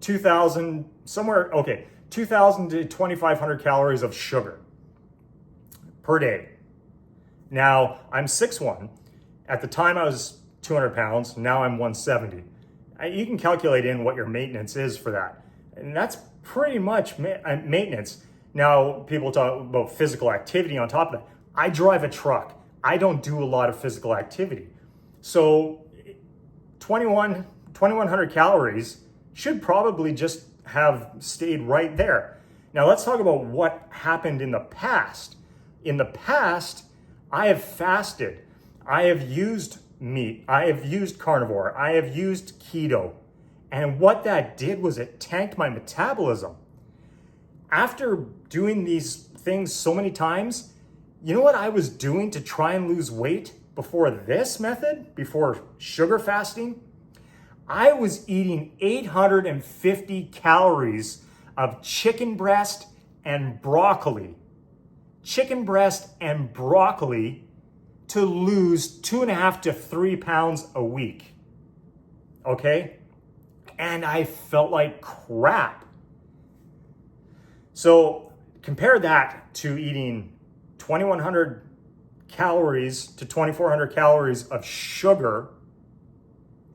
2,000, somewhere, okay, 2,000 to 2,500 calories of sugar per day. Now, I'm 6'1". At the time I was 200 pounds, now I'm 170. You can calculate in what your maintenance is for that. And that's pretty much maintenance. Now, people talk about physical activity on top of that. I drive a truck. I don't do a lot of physical activity. So 2,100 calories should probably just have stayed right there. Now let's talk about what happened in the past. In the past, I have fasted. I have used meat. I have used carnivore. I have used keto. And what that did was it tanked my metabolism. After doing these things so many times, you know what I was doing to try and lose weight before this method, before sugar fasting? I was eating 850 calories of chicken breast and broccoli. Chicken breast and broccoli to lose 2.5 to 3 pounds a week. Okay? And I felt like crap. So compare that to eating 2,100 calories to 2,400 calories of sugar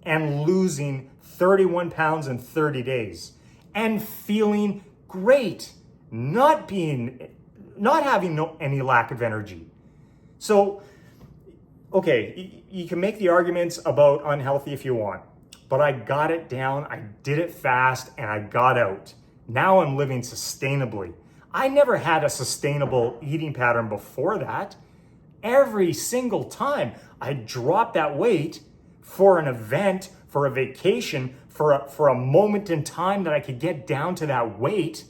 and losing 31 pounds in 30 days and feeling great, not having any lack of energy. So, okay, you can make the arguments about unhealthy if you want, but I got it down, I did it fast, and I got out. Now I'm living sustainably. I never had a sustainable eating pattern before that. Every single time I dropped that weight for an event, for a vacation, for a moment in time that I could get down to that weight,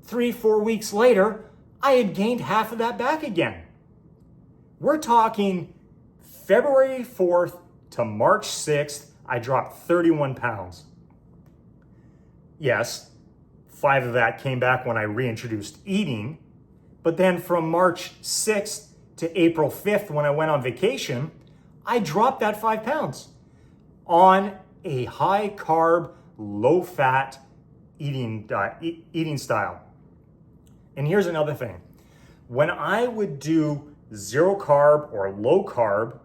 3-4 weeks later, I had gained half of that back again. We're talking February 4th to March 6th, I dropped 31 pounds. Yes, 5 of that came back when I reintroduced eating, but then from March 6th to April 5th when I went on vacation, I dropped that 5 pounds on a high carb, low fat eating style. And here's another thing. When I would do zero carb or low carb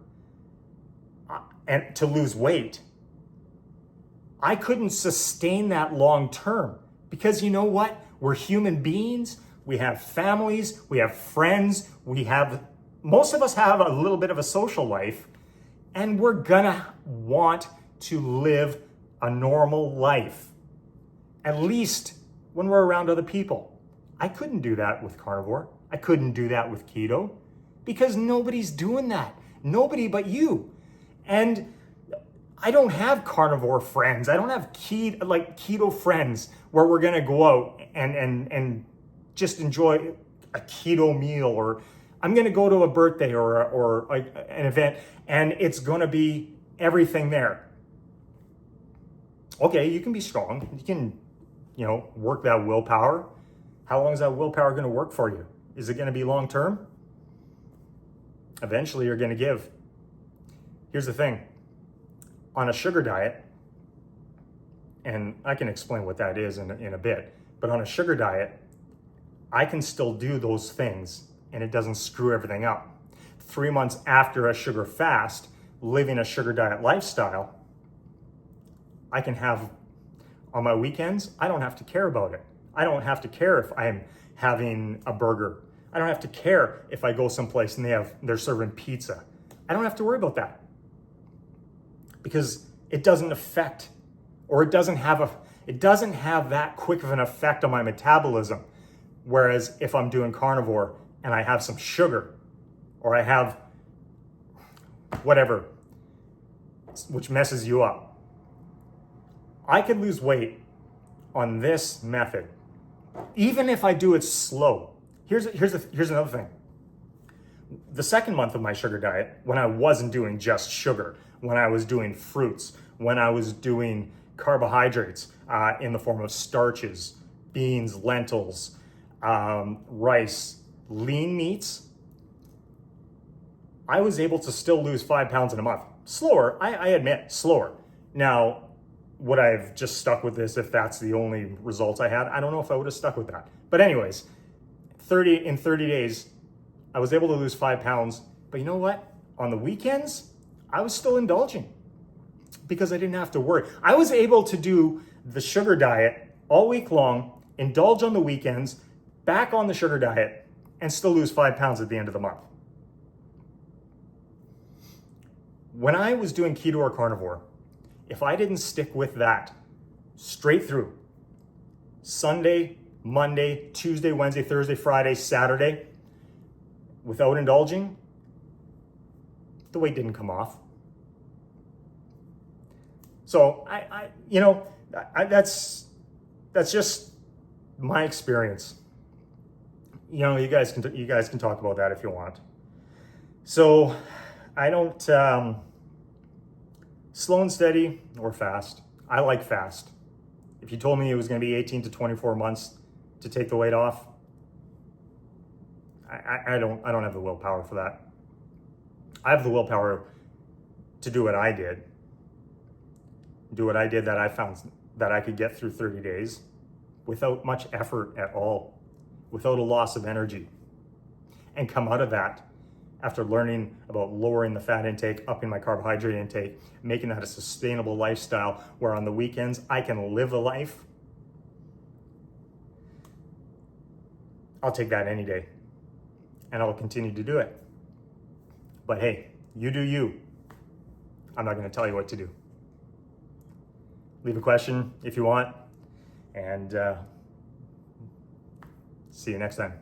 and to lose weight, I couldn't sustain that long term because you know what? We're human beings. We have families, we have friends, most of us have a little bit of a social life, and we're gonna want to live a normal life, at least when we're around other people. I couldn't do that with carnivore. I couldn't do that with keto because nobody's doing that. Nobody but you. And I don't have carnivore friends. I don't have keto friends where we're gonna go out and just enjoy a keto meal, or I'm gonna go to a birthday or an event and it's gonna be everything there. Okay, you can be strong. You can, work that willpower. How long is that willpower gonna work for you? Is it gonna be long term? Eventually you're gonna give. Here's the thing. On a sugar diet, and I can explain what that is in a bit, but on a sugar diet, I can still do those things and it doesn't screw everything up. 3 months after a sugar fast, living a sugar diet lifestyle, I can have, on my weekends, I don't have to care about it. I don't have to care if I'm having a burger. I don't have to care if I go someplace and they're serving pizza. I don't have to worry about that because it doesn't affect, or it doesn't have that quick of an effect on my metabolism. Whereas if I'm doing carnivore and I have some sugar, or I have whatever, which messes you up, I could lose weight on this method, even if I do it slow. Here's another thing. The second month of my sugar diet, when I wasn't doing just sugar, when I was doing fruits, when I was doing carbohydrates in the form of starches, beans, lentils, rice, lean meats, I was able to still lose 5 pounds in a month. Slower, I admit, slower. Now, would I have just stuck with this if that's the only results I had? I don't know if I would have stuck with that. But anyways, in 30 days, I was able to lose 5 pounds. But you know what? On the weekends, I was still indulging because I didn't have to worry. I was able to do the sugar diet all week long, indulge on the weekends, back on the sugar diet, and still lose 5 pounds at the end of the month. When I was doing keto or carnivore, if I didn't stick with that straight through, Sunday, Monday, Tuesday, Wednesday, Thursday, Friday, Saturday, without indulging, the weight didn't come off. So that's just my experience. You know, you guys can talk about that if you want. So I don't slow and steady or fast. I like fast. If you told me it was going to be 18 to 24 months to take the weight off, I don't have the willpower for that. I have the willpower to do what I did. Do what I did that I found that I could get through 30 days without much effort at all, without a loss of energy, and come out of that after learning about lowering the fat intake, upping my carbohydrate intake, making that a sustainable lifestyle where on the weekends I can live a life. I'll take that any day, and I'll continue to do it. But hey, you do you. I'm not going to tell you what to do. Leave a question if you want, and see you next time.